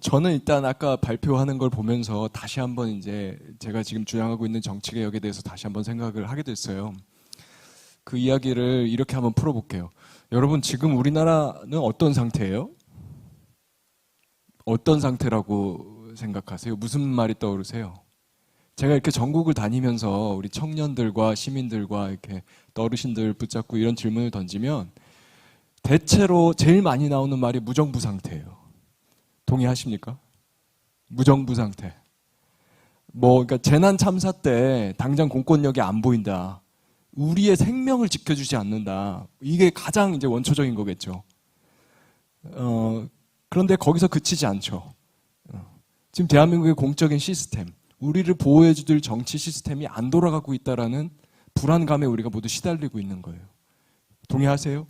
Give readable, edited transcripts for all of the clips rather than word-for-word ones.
저는 일단 아까 발표하는 걸 보면서 다시 한번 이제 제가 지금 주장하고 있는 정치개혁에 대해서 다시 한번 생각을 하게 됐어요. 그 이야기를 이렇게 한번 풀어볼게요. 여러분, 지금 우리나라는 어떤 상태예요? 어떤 상태라고 생각하세요? 무슨 말이 떠오르세요? 제가 이렇게 전국을 다니면서 우리 청년들과 시민들과 이렇게 어르신들 붙잡고 이런 질문을 던지면 대체로 제일 많이 나오는 말이 무정부 상태예요. 동의하십니까? 무정부 상태. 그러니까 재난 참사 때 당장 공권력이 안 보인다. 우리의 생명을 지켜주지 않는다. 이게 가장 이제 원초적인 거겠죠. 그런데 거기서 그치지 않죠. 지금 대한민국의 공적인 시스템, 우리를 보호해줄 정치 시스템이 안 돌아가고 있다라는 불안감에 우리가 모두 시달리고 있는 거예요. 동의하세요?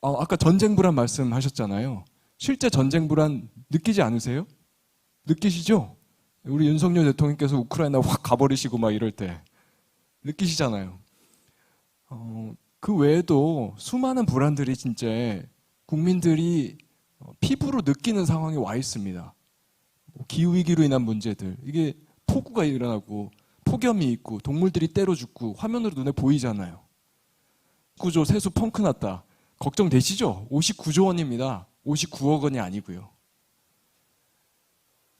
아까 전쟁 불안 말씀하셨잖아요. 실제 전쟁 불안 느끼지 않으세요? 느끼시죠? 우리 윤석열 대통령께서 우크라이나 확 가버리시고 막 이럴 때 느끼시잖아요. 그 외에도 수많은 불안들이 진짜 국민들이 피부로 느끼는 상황에 와 있습니다. 기후위기로 인한 문제들, 이게 폭우가 일어나고 폭염이 있고 동물들이 때려 죽고 화면으로 눈에 보이잖아요. 구조 세수 펑크 났다. 걱정되시죠? 59조 원입니다. 59억 원이 아니고요.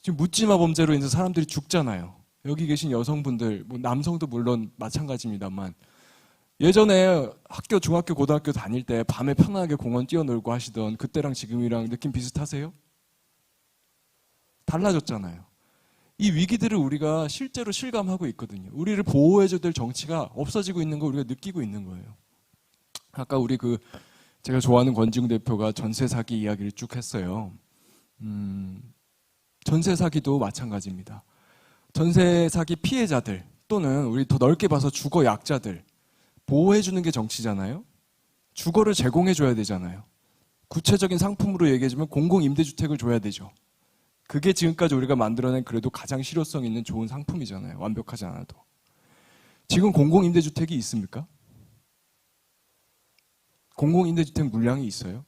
지금 묻지마 범죄로 인해서 사람들이 죽잖아요. 여기 계신 여성분들, 남성도 물론 마찬가지입니다만 예전에 학교, 중학교, 고등학교 다닐 때 밤에 편안하게 공원 뛰어놀고 하시던 그때랑 지금이랑 느낌 비슷하세요? 달라졌잖아요. 이 위기들을 우리가 실제로 실감하고 있거든요. 우리를 보호해줘야 될 정치가 없어지고 있는 걸 우리가 느끼고 있는 거예요. 아까 우리 제가 좋아하는 권지웅 대표가 전세 사기 이야기를 쭉 했어요. 전세 사기도 마찬가지입니다. 전세 사기 피해자들 또는 우리 더 넓게 봐서 주거 약자들 보호해주는 게 정치잖아요. 주거를 제공해줘야 되잖아요. 구체적인 상품으로 얘기해주면 공공임대주택을 줘야 되죠. 그게 지금까지 우리가 만들어낸 그래도 가장 실효성 있는 좋은 상품이잖아요. 완벽하지 않아도. 지금 공공임대주택이 있습니까? 공공임대주택 물량이 있어요?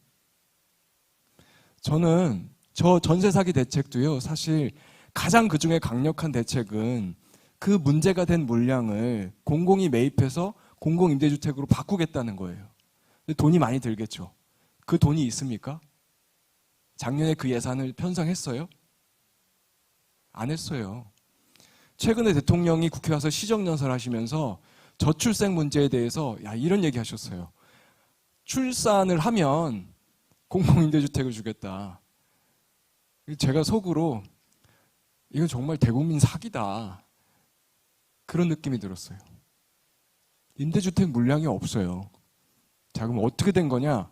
저는 저 전세 사기 대책도요, 사실 가장 그중에 강력한 대책은 그 문제가 된 물량을 공공이 매입해서 공공임대주택으로 바꾸겠다는 거예요. 근데 돈이 많이 들겠죠. 그 돈이 있습니까? 작년에 그 예산을 편성했어요? 안 했어요. 최근에 대통령이 국회 와서 시정연설 하시면서 저출생 문제에 대해서 이런 얘기 하셨어요. 출산을 하면 공공임대주택을 주겠다. 제가 속으로 이건 정말 대국민 사기다. 그런 느낌이 들었어요. 임대주택 물량이 없어요. 자, 그럼 어떻게 된 거냐?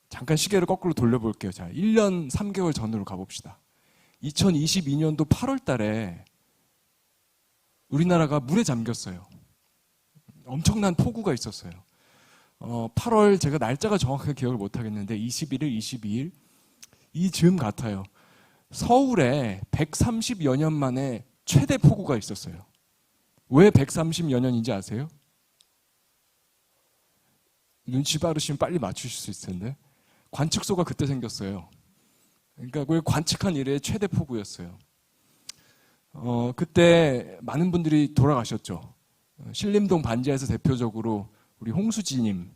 잠깐 시계를 거꾸로 돌려볼게요. 자, 1년 3개월 전으로 가봅시다. 2022년도 8월 달에 우리나라가 물에 잠겼어요. 엄청난 폭우가 있었어요. 8월 제가 날짜가 정확하게 기억을 못하겠는데 21일, 22일 이 즈음 같아요. 서울에 130여 년 만에 최대 폭우가 있었어요. 왜 130여 년인지 아세요? 눈치 빠르시면 빨리 맞추실 수 있을 텐데 관측소가 그때 생겼어요. 그러니까 그걸 관측한 이래 최대 폭우였어요. 그때 많은 분들이 돌아가셨죠. 신림동 반지하에서 대표적으로 우리 홍수지님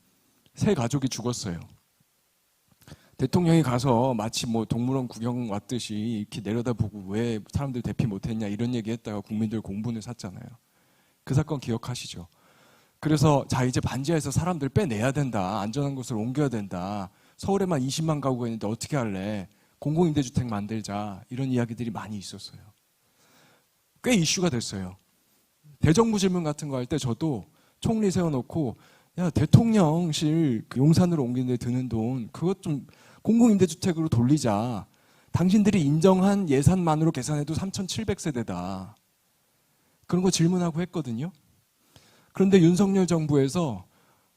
세 가족이 죽었어요. 대통령이 가서 마치 동물원 구경 왔듯이 이렇게 내려다보고 왜 사람들 대피 못했냐 이런 얘기했다가 국민들 공분을 샀잖아요. 그 사건 기억하시죠? 그래서 자 이제 반지하에서 사람들 빼내야 된다. 안전한 곳으로 옮겨야 된다. 서울에만 20만 가구가 있는데 어떻게 할래? 공공임대주택 만들자. 이런 이야기들이 많이 있었어요. 꽤 이슈가 됐어요. 대정부 질문 같은 거 할 때 저도 총리 세워놓고 야 대통령실 용산으로 옮기는데 드는 돈 그것 좀 공공임대주택으로 돌리자. 당신들이 인정한 예산만으로 계산해도 3,700세대다. 그런 거 질문하고 했거든요. 그런데 윤석열 정부에서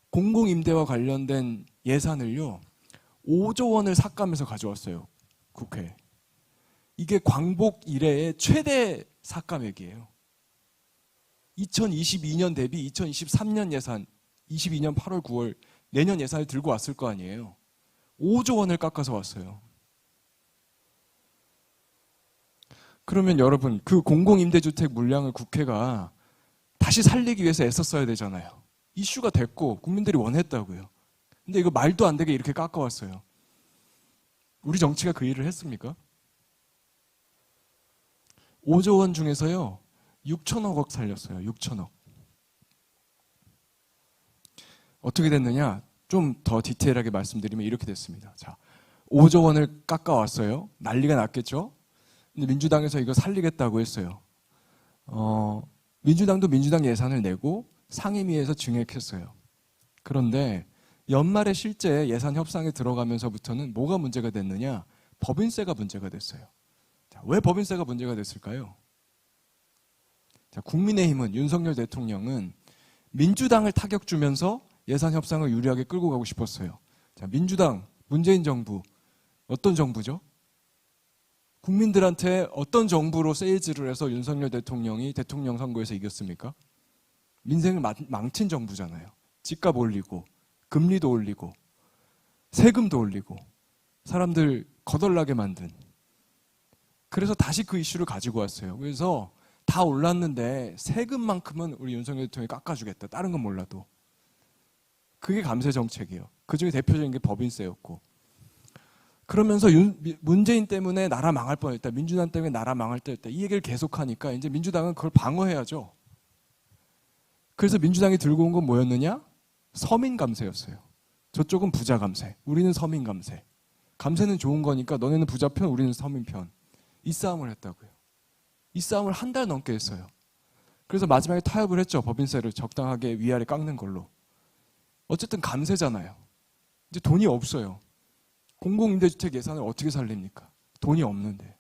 공공임대와 관련된 예산을요 5조 원을 삭감해서 가져왔어요. 국회에. 이게 광복 이래의 최대 삭감액이에요. 2022년 대비 2023년 예산 22년 8월 9월 내년 예산을 들고 왔을 거 아니에요. 5조 원을 깎아서 왔어요. 그러면 여러분, 그 공공임대주택 물량을 국회가 다시 살리기 위해서 애썼어야 되잖아요. 이슈가 됐고 국민들이 원했다고요. 근데 이거 말도 안 되게 이렇게 깎아왔어요. 우리 정치가 그 일을 했습니까? 5조 원 중에서요 6천억 살렸어요. 6천억. 어떻게 됐느냐? 좀 더 디테일하게 말씀드리면 이렇게 됐습니다. 자, 5조 원을 깎아왔어요. 난리가 났겠죠? 근데 민주당에서 이거 살리겠다고 했어요. 민주당도 민주당 예산을 내고 상임위에서 증액했어요. 그런데 연말에 실제 예산 협상에 들어가면서부터는 뭐가 문제가 됐느냐? 법인세가 문제가 됐어요. 자, 왜 법인세가 문제가 됐을까요? 자, 국민의힘은, 윤석열 대통령은 민주당을 타격 주면서 예산 협상을 유리하게 끌고 가고 싶었어요. 자, 민주당, 문재인 정부, 어떤 정부죠? 국민들한테 어떤 정부로 세일즈를 해서 윤석열 대통령이 대통령 선거에서 이겼습니까? 민생을 망친 정부잖아요. 집값 올리고, 금리도 올리고, 세금도 올리고, 사람들 거덜나게 만든. 그래서 다시 그 이슈를 가지고 왔어요. 그래서 다 올랐는데 세금만큼은 우리 윤석열 대통령이 깎아주겠다. 다른 건 몰라도. 그게 감세 정책이에요. 그중에 대표적인 게 법인세였고. 그러면서 문재인 때문에 나라 망할 뻔했다. 민주당 때문에 나라 망할 뻔했다. 이 얘기를 계속하니까 이제 민주당은 그걸 방어해야죠. 그래서 민주당이 들고 온 건 뭐였느냐? 서민 감세였어요. 저쪽은 부자 감세, 우리는 서민 감세. 감세는 좋은 거니까 너네는 부자 편, 우리는 서민 편. 이 싸움을 했다고요. 이 싸움을 한 달 넘게 했어요. 그래서 마지막에 타협을 했죠. 법인세를 적당하게 위아래 깎는 걸로. 어쨌든 감세잖아요. 이제 돈이 없어요. 공공임대주택 예산을 어떻게 살립니까? 돈이 없는데.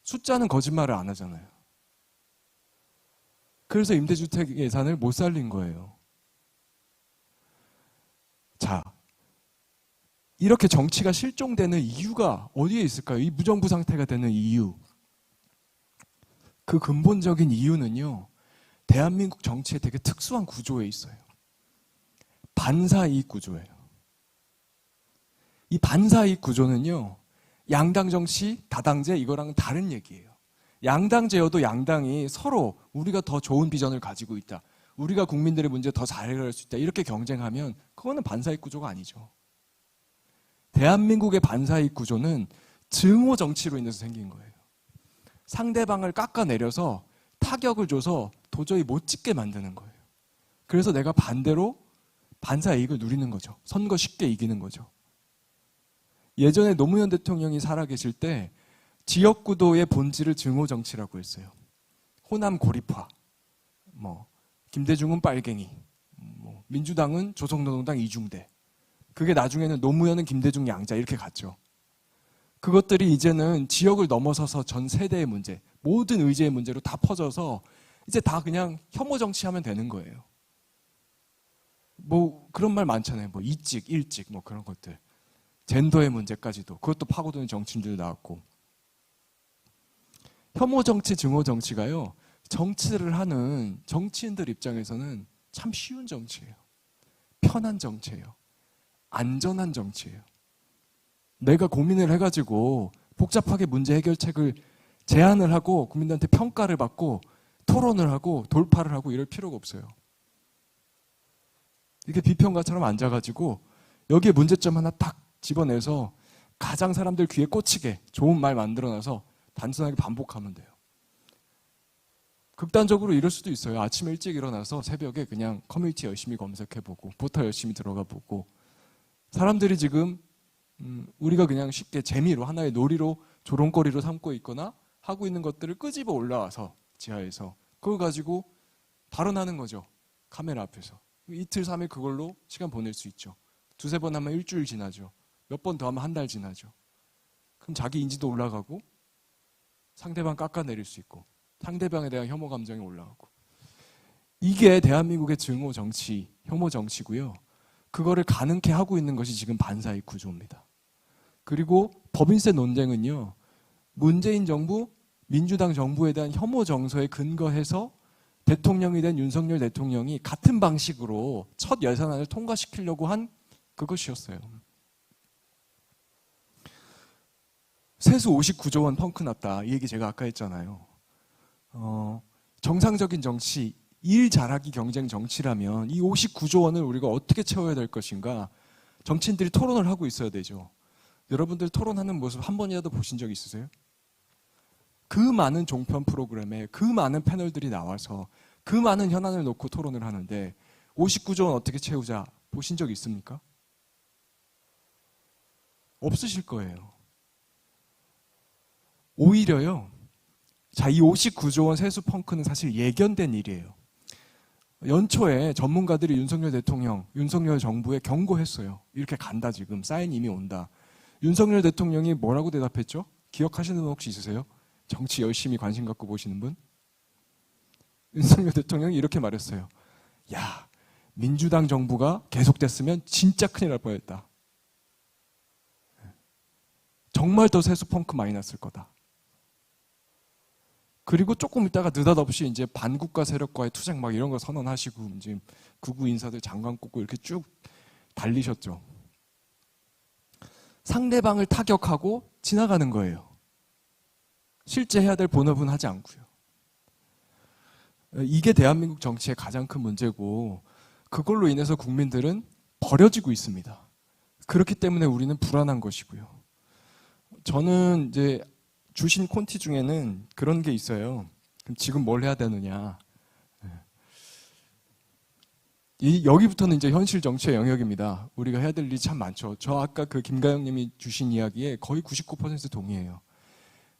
숫자는 거짓말을 안 하잖아요. 그래서 임대주택 예산을 못 살린 거예요. 자, 이렇게 정치가 실종되는 이유가 어디에 있을까요? 이 무정부 상태가 되는 이유. 그 근본적인 이유는요, 대한민국 정치의 되게 특수한 구조에 있어요. 반사이익 구조예요. 이 반사이익 구조는요, 양당 정치, 다당제 이거랑은 다른 얘기예요. 양당제여도 양당이 서로 우리가 더 좋은 비전을 가지고 있다. 우리가 국민들의 문제 더 잘 해결할 수 있다. 이렇게 경쟁하면 그거는 반사이익 구조가 아니죠. 대한민국의 반사이익 구조는 증오 정치로 인해서 생긴 거예요. 상대방을 깎아내려서 타격을 줘서 도저히 못 찍게 만드는 거예요. 그래서 내가 반대로 반사이익을 누리는 거죠. 선거 쉽게 이기는 거죠. 예전에 노무현 대통령이 살아계실 때 지역구도의 본질을 증오 정치라고 했어요. 호남 고립화, 김대중은 빨갱이, 민주당은 조선노동당 이중대. 그게 나중에는 노무현은 김대중 양자 이렇게 갔죠. 그것들이 이제는 지역을 넘어서서 전 세대의 문제, 모든 의제의 문제로 다 퍼져서 이제 다 그냥 혐오 정치하면 되는 거예요. 그런 말 많잖아요. 이직, 일직, 그런 것들. 젠더의 문제까지도. 그것도 파고드는 정치인들 나왔고. 혐오 정치, 증오 정치가요, 정치를 하는 정치인들 입장에서는 참 쉬운 정치예요. 편한 정치예요. 안전한 정치예요. 내가 고민을 해가지고 복잡하게 문제 해결책을 제안을 하고 국민들한테 평가를 받고 토론을 하고 돌파를 하고 이럴 필요가 없어요. 이렇게 비평가처럼 앉아가지고 여기에 문제점 하나 딱 집어내서 가장 사람들 귀에 꽂히게 좋은 말 만들어놔서 단순하게 반복하면 돼요. 극단적으로 이럴 수도 있어요. 아침에 일찍 일어나서 새벽에 그냥 커뮤니티 열심히 검색해보고 포털 열심히 들어가보고 사람들이 지금 우리가 그냥 쉽게 재미로 하나의 놀이로 조롱거리로 삼고 있거나 하고 있는 것들을 끄집어 올라와서 지하에서 그걸 가지고 발언하는 거죠. 카메라 앞에서. 이틀, 3일 그걸로 시간 보낼 수 있죠. 두세 번 하면 일주일 지나죠. 몇 번 더 하면 한 달 지나죠. 그럼 자기 인지도 올라가고 상대방 깎아내릴 수 있고 상대방에 대한 혐오 감정이 올라가고 이게 대한민국의 증오 정치, 혐오 정치고요. 그거를 가능케 하고 있는 것이 지금 반사이익 구조입니다. 그리고 법인세 논쟁은요. 문재인 정부, 민주당 정부에 대한 혐오 정서에 근거해서 대통령이 된 윤석열 대통령이 같은 방식으로 첫 예산안을 통과시키려고 한 그것이었어요. 세수 59조 원 펑크 났다. 이 얘기 제가 아까 했잖아요. 정상적인 정치, 일 잘하기 경쟁 정치라면 이 59조 원을 우리가 어떻게 채워야 될 것인가 정치인들이 토론을 하고 있어야 되죠. 여러분들 토론하는 모습 한 번이라도 보신 적 있으세요? 그 많은 종편 프로그램에 그 많은 패널들이 나와서 그 많은 현안을 놓고 토론을 하는데 59조 원 어떻게 채우자 보신 적 있습니까? 없으실 거예요. 오히려요. 자, 이 59조 원 세수 펑크는 사실 예견된 일이에요. 연초에 전문가들이 윤석열 대통령, 윤석열 정부에 경고했어요. 이렇게 간다 지금. 사인 이미 온다. 윤석열 대통령이 뭐라고 대답했죠? 기억하시는 분 혹시 있으세요? 정치 열심히 관심 갖고 보시는 분? 윤석열 대통령이 이렇게 말했어요. 야, 민주당 정부가 계속됐으면 진짜 큰일 날 뻔했다. 정말 더 세수 펑크 많이 났을 거다. 그리고 조금 있다가 느닷없이 이제 반국가 세력과의 투쟁 막 이런 거 선언하시고 이제 극우 인사들 장관 꽂고 이렇게 쭉 달리셨죠. 상대방을 타격하고 지나가는 거예요. 실제 해야 될 본업은 하지 않고요. 이게 대한민국 정치의 가장 큰 문제고 그걸로 인해서 국민들은 버려지고 있습니다. 그렇기 때문에 우리는 불안한 것이고요. 저는 이제 주신 콘티 중에는 그런 게 있어요. 그럼 지금 뭘 해야 되느냐. 여기부터는 이제 현실 정치의 영역입니다. 우리가 해야 될 일이 참 많죠. 저 아까 그 김가영 님이 주신 이야기에 거의 99% 동의해요.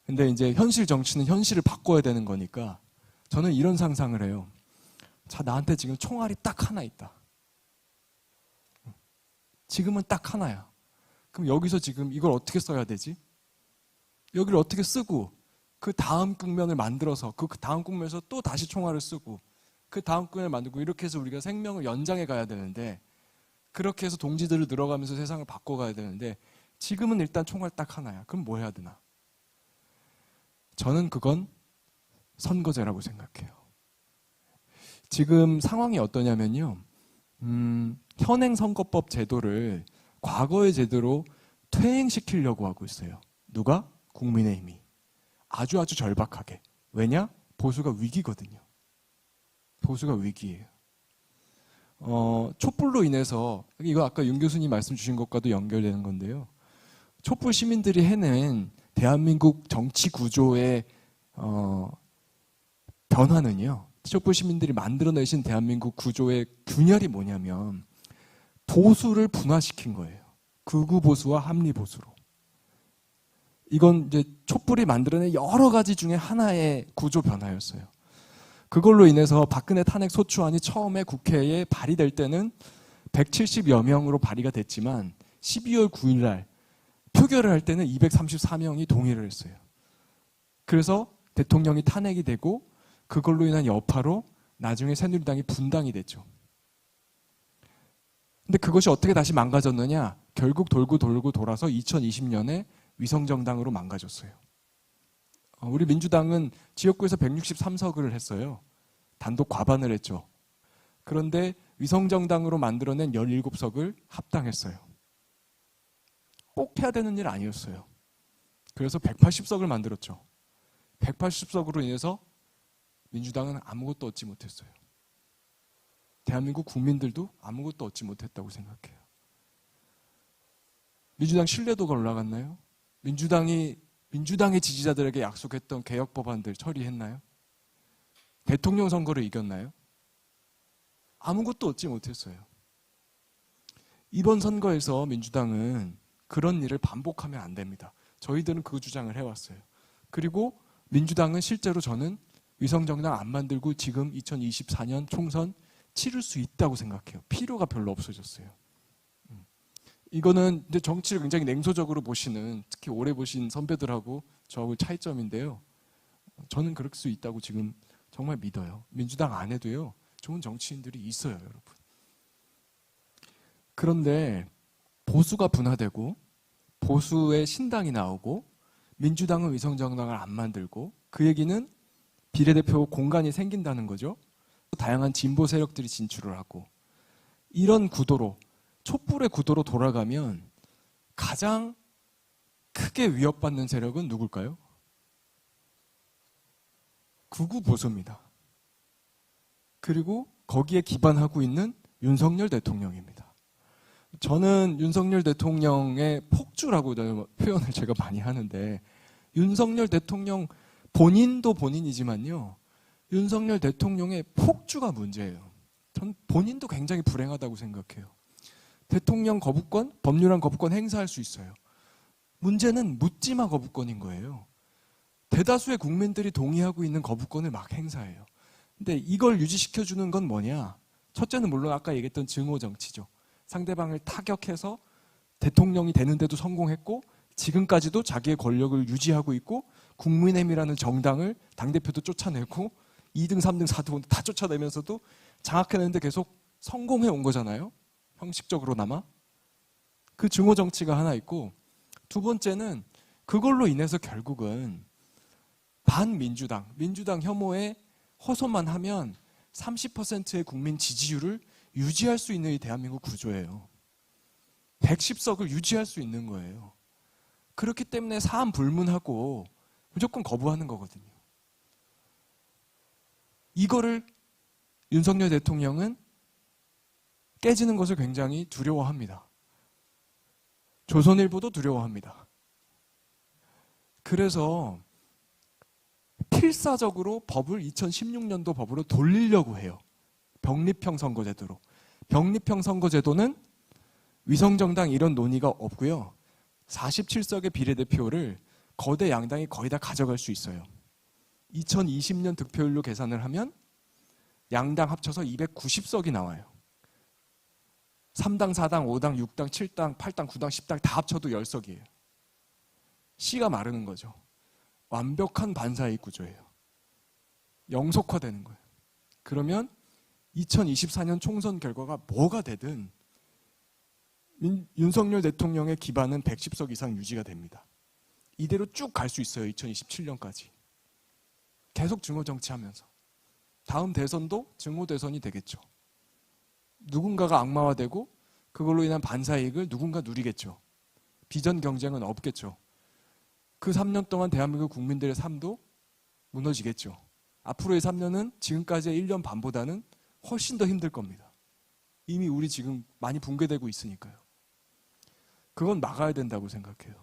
근데 이제 현실 정치는 현실을 바꿔야 되는 거니까 저는 이런 상상을 해요. 자, 나한테 지금 총알이 딱 하나 있다. 지금은 딱 하나야. 그럼 여기서 지금 이걸 어떻게 써야 되지? 여기를 어떻게 쓰고 그 다음 국면을 만들어서 그 다음 국면에서 또 다시 총알을 쓰고 그 다음 국면을 만들고 이렇게 해서 우리가 생명을 연장해 가야 되는데 그렇게 해서 동지들을 늘어가면서 세상을 바꿔가야 되는데 지금은 일단 총알 딱 하나야. 그럼 뭐 해야 되나? 저는 그건 선거제라고 생각해요. 지금 상황이 어떠냐면요. 현행 선거법 제도를 과거의 제도로 퇴행시키려고 하고 있어요. 누가? 국민의힘이. 아주 절박하게. 왜냐? 보수가 위기거든요. 보수가 위기예요. 촛불로 인해서 이거 아까 윤 교수님 말씀 주신 것과도 연결되는 건데요. 촛불 시민들이 해낸 대한민국 정치 구조의 변화는요. 촛불 시민들이 만들어내신 대한민국 구조의 균열이 뭐냐면 보수를 분화시킨 거예요. 극우 보수와 합리 보수로. 이건 이제 촛불이 만들어낸 여러 가지 중에 하나의 구조 변화였어요. 그걸로 인해서 박근혜 탄핵 소추안이 처음에 국회에 발의될 때는 170여 명으로 발의가 됐지만 12월 9일 날 표결을 할 때는 234명이 동의를 했어요. 그래서 대통령이 탄핵이 되고 그걸로 인한 여파로 나중에 새누리당이 분당이 됐죠. 근데 그것이 어떻게 다시 망가졌느냐? 결국 돌고 돌아서 2020년에 위성정당으로 망가졌어요. 우리 민주당은 지역구에서 163석을 했어요. 단독 과반을 했죠. 그런데 위성정당으로 만들어낸 17석을 합당했어요. 꼭 해야 되는 일 아니었어요. 그래서 180석을 만들었죠. 180석으로 인해서 민주당은 아무것도 얻지 못했어요. 대한민국 국민들도 아무것도 얻지 못했다고 생각해요. 민주당 신뢰도가 올라갔나요? 민주당의 지지자들에게 약속했던 개혁 법안들 처리했나요? 대통령 선거를 이겼나요? 아무것도 얻지 못했어요. 이번 선거에서 민주당은 그런 일을 반복하면 안 됩니다. 저희들은 그 주장을 해왔어요. 그리고 민주당은 실제로 저는 위성정당 안 만들고 지금 2024년 총선 치를 수 있다고 생각해요. 필요가 별로 없어졌어요. 이거는 이제 정치를 굉장히 냉소적으로 보시는, 특히 오래 보신 선배들하고 저하고 차이점인데요. 저는 그럴 수 있다고 지금 정말 믿어요. 민주당 안에도요, 좋은 정치인들이 있어요, 여러분. 그런데 보수가 분화되고 보수의 신당이 나오고 민주당은 위성정당을 안 만들고, 그 얘기는 비례대표 공간이 생긴다는 거죠. 다양한 진보 세력들이 진출을 하고, 이런 구도로, 촛불의 구도로 돌아가면 가장 크게 위협받는 세력은 누굴까요? 극우 보수입니다. 그리고 거기에 기반하고 있는 윤석열 대통령입니다. 저는 윤석열 대통령의 폭주라고 표현을 제가 많이 하는데, 윤석열 대통령 본인도 본인이지만요, 윤석열 대통령의 폭주가 문제예요. 전 본인도 굉장히 불행하다고 생각해요. 대통령 거부권, 법률안 거부권 행사할 수 있어요. 문제는 묻지마 거부권인 거예요. 대다수의 국민들이 동의하고 있는 거부권을 막 행사해요. 근데 이걸 유지시켜주는 건 뭐냐? 첫째는 물론 아까 얘기했던 증오 정치죠. 상대방을 타격해서 대통령이 되는데도 성공했고, 지금까지도 자기의 권력을 유지하고 있고, 국민의힘이라는 정당을 당대표도 쫓아내고 2등, 3등, 4등 다 쫓아내면서도 장악해내는데 계속 성공해 온 거잖아요. 형식적으로나마. 그 증오 정치가 하나 있고, 두 번째는 그걸로 인해서 결국은 반민주당, 민주당 혐오에 호소만 하면 30%의 국민 지지율을 유지할 수 있는 이 대한민국 구조예요. 110석을 유지할 수 있는 거예요. 그렇기 때문에 사안 불문하고 무조건 거부하는 거거든요. 이거를 윤석열 대통령은 깨지는 것을 굉장히 두려워합니다. 조선일보도 두려워합니다. 그래서 필사적으로 법을 2016년도 법으로 돌리려고 해요. 병립형 선거제도로. 병립형 선거제도는 위성정당 이런 논의가 없고요. 47석의 비례대표를 거대 양당이 거의 다 가져갈 수 있어요. 2020년 득표율로 계산을 하면 양당 합쳐서 290석이 나와요. 3당, 4당, 5당, 6당, 7당, 8당, 9당, 10당 다 합쳐도 10석이에요. 씨가 마르는 거죠. 완벽한 반사이익 구조예요. 영속화되는 거예요. 그러면 2024년 총선 결과가 뭐가 되든 윤석열 대통령의 기반은 110석 이상 유지가 됩니다. 이대로 쭉 갈 수 있어요. 2027년까지. 계속 증오 정치하면서. 다음 대선도 증오 대선이 되겠죠. 누군가가 악마화되고 그걸로 인한 반사이익을 누군가 누리겠죠. 비전 경쟁은 없겠죠. 그 3년 동안 대한민국 국민들의 삶도 무너지겠죠. 앞으로의 3년은 지금까지의 1년 반보다는 훨씬 더 힘들 겁니다. 이미 우리 지금 많이 붕괴되고 있으니까요. 그건 막아야 된다고 생각해요.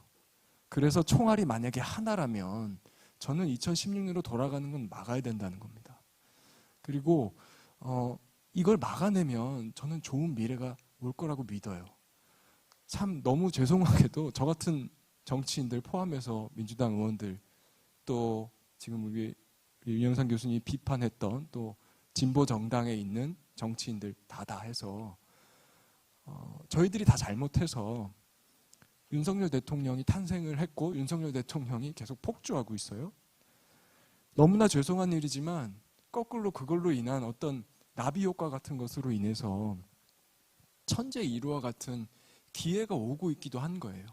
그래서 총알이 만약에 하나라면 저는 2016년으로 돌아가는 건 막아야 된다는 겁니다. 그리고 이걸 막아내면 저는 좋은 미래가 올 거라고 믿어요. 참 너무 죄송하게도 저 같은 정치인들 포함해서 민주당 의원들, 또 지금 우리 윤영상 교수님이 비판했던 또 진보 정당에 있는 정치인들 다 해서 저희들이 다 잘못해서 윤석열 대통령이 탄생을 했고 윤석열 대통령이 계속 폭주하고 있어요. 너무나 죄송한 일이지만 거꾸로 그걸로 인한 어떤 나비 효과 같은 것으로 인해서 천재 일우와 같은 기회가 오고 있기도 한 거예요.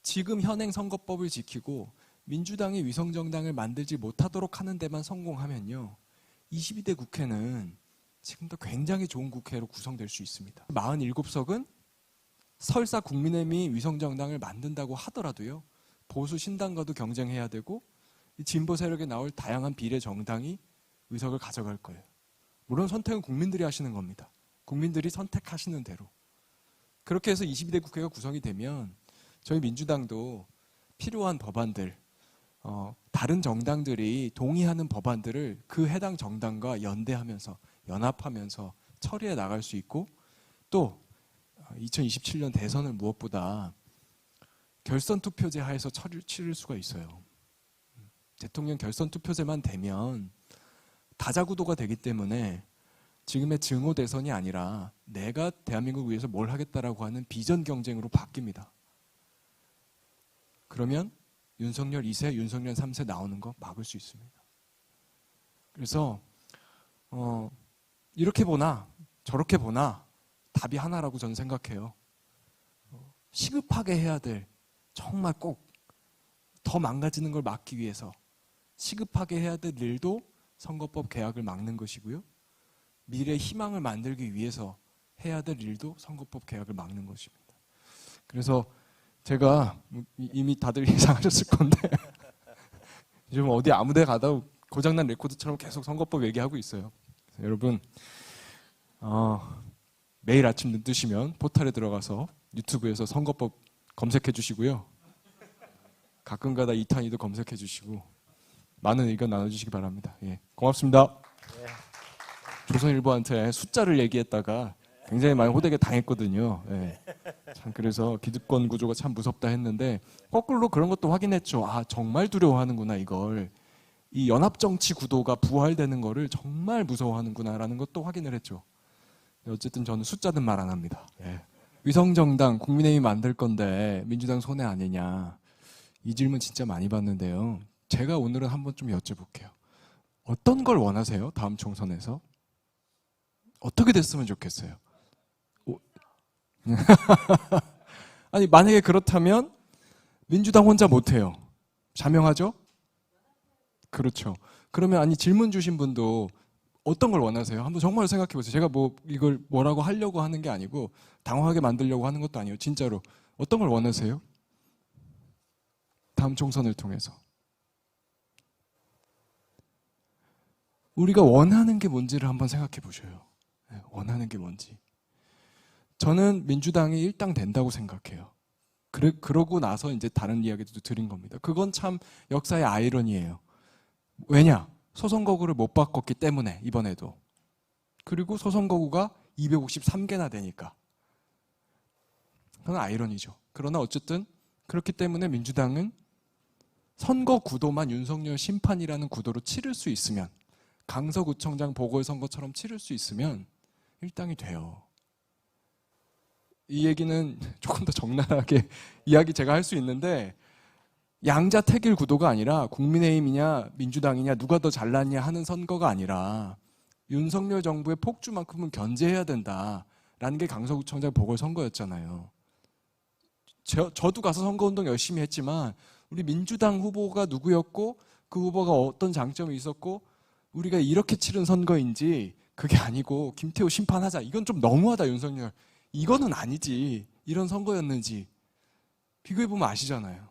지금 현행 선거법을 지키고 민주당이 위성정당을 만들지 못하도록 하는 데만 성공하면요, 22대 국회는 지금도 굉장히 좋은 국회로 구성될 수 있습니다. 47석은 설사 국민의힘이 위성정당을 만든다고 하더라도요, 보수 신당과도 경쟁해야 되고 진보 세력에 나올 다양한 비례 정당이 의석을 가져갈 거예요. 물론 선택은 국민들이 하시는 겁니다. 국민들이 선택하시는 대로. 그렇게 해서 22대 국회가 구성이 되면 저희 민주당도 필요한 법안들, 다른 정당들이 동의하는 법안들을 그 해당 정당과 연대하면서 연합하면서 처리해 나갈 수 있고, 또 2027년 대선을 무엇보다 결선 투표제 하에서 치를 수가 있어요. 대통령 결선 투표제만 되면 다자구도가 되기 때문에 지금의 증오 대선이 아니라 내가 대한민국을 위해서 뭘 하겠다라고 하는 비전 경쟁으로 바뀝니다. 그러면 윤석열 2세, 윤석열 3세 나오는 거 막을 수 있습니다. 그래서 이렇게 보나 저렇게 보나 답이 하나라고 저는 생각해요. 시급하게 해야 될, 정말 꼭 더 망가지는 걸 막기 위해서 시급하게 해야 될 일도 선거법 개혁을 막는 것이고요, 미래의 희망을 만들기 위해서 해야 될 일도 선거법 개혁을 막는 것입니다. 그래서 제가 이미 다들 예상하셨을 건데 요즘 어디 아무데 가다 고장난 레코드처럼 계속 선거법 얘기하고 있어요. 여러분 매일 아침 눈 뜨시면 포털에 들어가서 유튜브에서 선거법 검색해 주시고요. 가끔가다 이탄희도 검색해 주시고 많은 의견 나눠주시기 바랍니다. 예, 고맙습니다. 조선일보한테 숫자를 얘기했다가 굉장히 많이 호되게 당했거든요. 예. 참 그래서 기득권 구조가 참 무섭다 했는데 거꾸로 그런 것도 확인했죠. 아 정말 두려워하는구나 이걸. 이 연합정치 구도가 부활되는 거를 정말 무서워하는구나라는 것도 확인을 했죠. 어쨌든 저는 숫자는 말 안 합니다. 예. 위성정당 국민의힘이 만들 건데 민주당 손해 아니냐. 이 질문 진짜 많이 받는데요. 제가 오늘은 한번 좀 여쭤볼게요. 어떤 걸 원하세요? 다음 총선에서? 어떻게 됐으면 좋겠어요? 아니 만약에 그렇다면 민주당 혼자 못해요. 자명하죠? 그렇죠. 그러면 아니 질문 주신 분도 어떤 걸 원하세요? 한번 정말 생각해 보세요. 제가 뭐 이걸 뭐라고 하려고 하는 게 아니고 당황하게 만들려고 하는 것도 아니에요. 진짜로 어떤 걸 원하세요? 다음 총선을 통해서 우리가 원하는 게 뭔지를 한번 생각해 보셔요. 원하는 게 뭔지. 저는 민주당이 일당된다고 생각해요. 그러고 나서 이제 다른 이야기도 드린 겁니다. 그건 참 역사의 아이러니예요. 왜냐? 소선거구를 못 바꿨기 때문에 이번에도. 그리고 소선거구가 253개나 되니까. 그건 아이러니죠. 그러나 어쨌든 그렇기 때문에 민주당은 선거 구도만 윤석열 심판이라는 구도로 치를 수 있으면 강서구청장 보궐선거처럼 치를 수 있으면 일당이 돼요. 이 얘기는 조금 더 적나라하게 이야기 제가 할 수 있는데 양자택일 구도가 아니라 국민의힘이냐 민주당이냐 누가 더 잘났냐 하는 선거가 아니라 윤석열 정부의 폭주만큼은 견제해야 된다라는 게 강서구청장 보궐선거였잖아요. 저도 가서 선거운동 열심히 했지만 우리 민주당 후보가 누구였고 그 후보가 어떤 장점이 있었고 우리가 이렇게 치른 선거인지 그게 아니고 김태호 심판하자 이건 좀 너무하다 윤석열 이거는 아니지 이런 선거였는지 비교해보면 아시잖아요.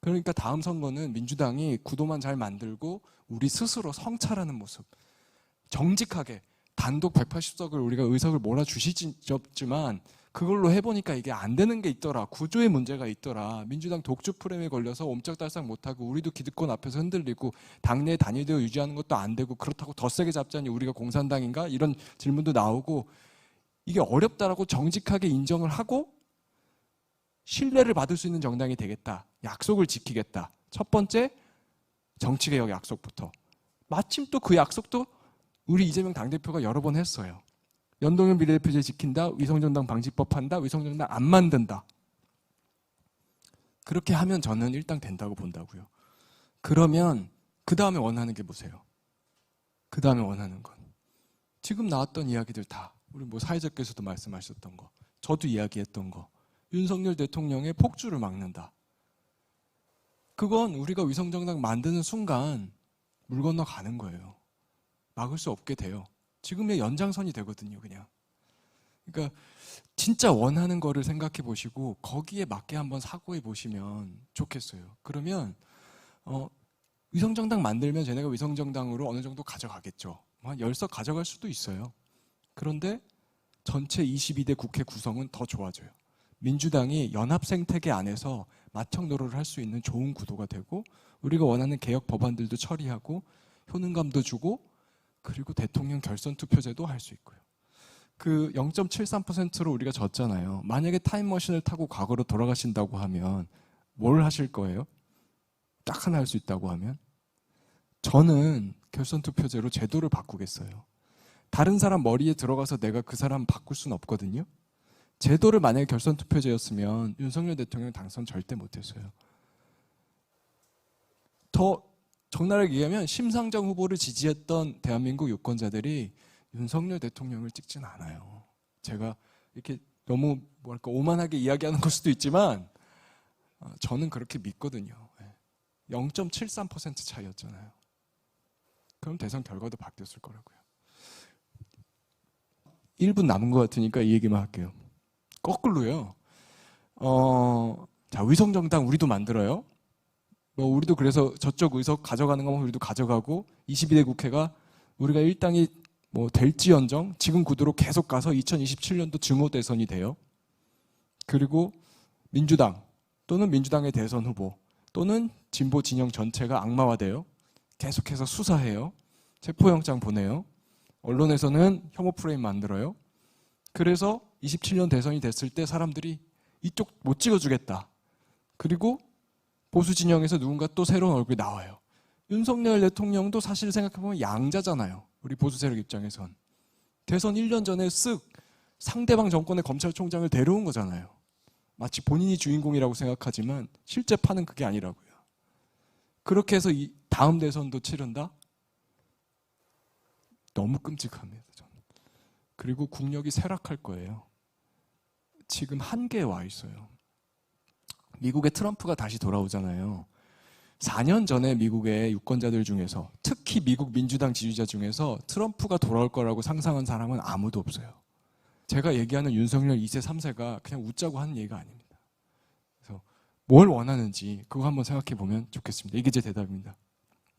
그러니까 다음 선거는 민주당이 구도만 잘 만들고 우리 스스로 성찰하는 모습 정직하게 단독 180석을 우리가 의석을 몰아주시지만 그걸로 해보니까 이게 안 되는 게 있더라. 구조의 문제가 있더라. 민주당 독주 프레임에 걸려서 옴짝달싹 못하고 우리도 기득권 앞에서 흔들리고 당내 단일대우 유지하는 것도 안 되고 그렇다고 더 세게 잡자니 우리가 공산당인가? 이런 질문도 나오고 이게 어렵다라고 정직하게 인정을 하고 신뢰를 받을 수 있는 정당이 되겠다. 약속을 지키겠다. 첫 번째 정치개혁 약속부터. 마침 또 그 약속도 우리 이재명 당대표가 여러 번 했어요. 연동형 비례대표제 지킨다. 위성정당 방지법 한다. 위성정당 안 만든다. 그렇게 하면 저는 일당 된다고 본다고요. 그러면 그 다음에 원하는 게 뭐세요? 그 다음에 원하는 건 지금 나왔던 이야기들 다 우리 뭐 사회자께서도 말씀하셨던 거 저도 이야기했던 거 윤석열 대통령의 폭주를 막는다. 그건 우리가 위성정당 만드는 순간 물 건너 가는 거예요. 막을 수 없게 돼요. 지금의 연장선이 되거든요, 그냥. 그러니까 진짜 원하는 거를 생각해 보시고 거기에 맞게 한번 사고해 보시면 좋겠어요. 그러면 위성정당 만들면 쟤네가 위성정당으로 어느 정도 가져가겠죠. 한 10석 가져갈 수도 있어요. 그런데 전체 22대 국회 구성은 더 좋아져요. 민주당이 연합 생태계 안에서 마청 노릇을 할 수 있는 좋은 구도가 되고 우리가 원하는 개혁 법안들도 처리하고 효능감도 주고 그리고 대통령 결선 투표제도 할 수 있고요. 그 0.73%로 우리가 졌잖아요. 만약에 타임머신을 타고 과거로 돌아가신다고 하면 뭘 하실 거예요? 딱 하나 할 수 있다고 하면? 저는 결선 투표제로 제도를 바꾸겠어요. 다른 사람 머리에 들어가서 내가 그 사람 바꿀 수는 없거든요. 제도를 만약에 결선 투표제였으면 윤석열 대통령 당선 절대 못했어요. 더 적나라하게 얘기하면 심상정 후보를 지지했던 대한민국 유권자들이 윤석열 대통령을 찍진 않아요. 제가 이렇게 너무 뭐랄까 오만하게 이야기하는 걸 수도 있지만 저는 그렇게 믿거든요. 0.73% 차이였잖아요. 그럼 대선 결과도 바뀌었을 거라고요. 1분 남은 것 같으니까 이 얘기만 할게요. 거꾸로요. 자, 의석정당 우리도 만들어요. 뭐 우리도 그래서 저쪽 의석 가져가는 거면 우리도 가져가고 22대 국회가 우리가 일당이 뭐 될지언정 지금 구도로 계속 가서 2027년도 증오 대선이 돼요. 그리고 민주당 또는 민주당의 대선 후보 또는 진보 진영 전체가 악마화돼요. 계속해서 수사해요. 체포영장 보내요. 언론에서는 혐오 프레임 만들어요. 그래서 27년 대선이 됐을 때 사람들이 이쪽 못 찍어주겠다. 그리고 보수 진영에서 누군가 또 새로운 얼굴이 나와요. 윤석열 대통령도 사실 생각해보면 양자잖아요. 우리 보수 세력 입장에선. 대선 1년 전에 쓱 상대방 정권의 검찰총장을 데려온 거잖아요. 마치 본인이 주인공이라고 생각하지만 실제 판은 그게 아니라고요. 그렇게 해서 이 다음 대선도 치른다? 너무 끔찍합니다. 저는. 그리고 국력이 쇠락할 거예요. 지금 한계에 와 있어요. 미국의 트럼프가 다시 돌아오잖아요. 4년 전에 미국의 유권자들 중에서 특히 미국 민주당 지지자 중에서 트럼프가 돌아올 거라고 상상한 사람은 아무도 없어요. 제가 얘기하는 윤석열 2세, 3세가 그냥 웃자고 하는 얘기가 아닙니다. 그래서 뭘 원하는지 그거 한번 생각해 보면 좋겠습니다. 이게 제 대답입니다.